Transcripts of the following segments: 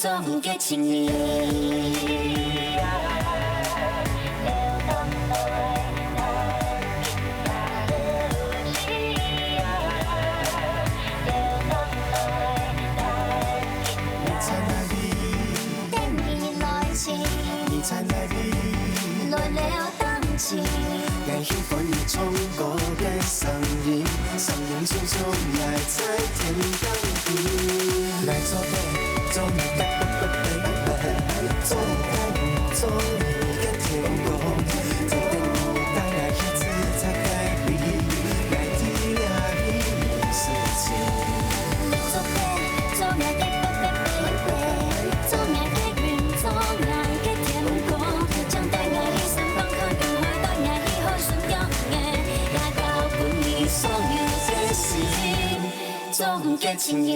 总结情意。爱喜欢你唱歌的声音，声音匆匆来在天堂边。来做伴，做你的baby，做你做你的天空，天灯你带来一次在改变，来体谅你事情。做伴，做我的baby，做我的云，做我的天空，将带我去三方看更海带我去好顺用的，来到本你所有这事，总结情意。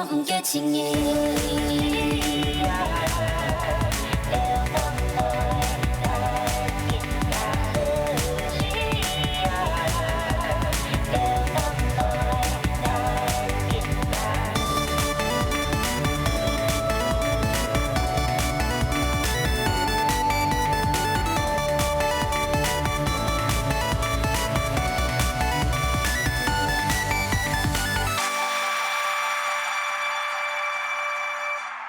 总结情意。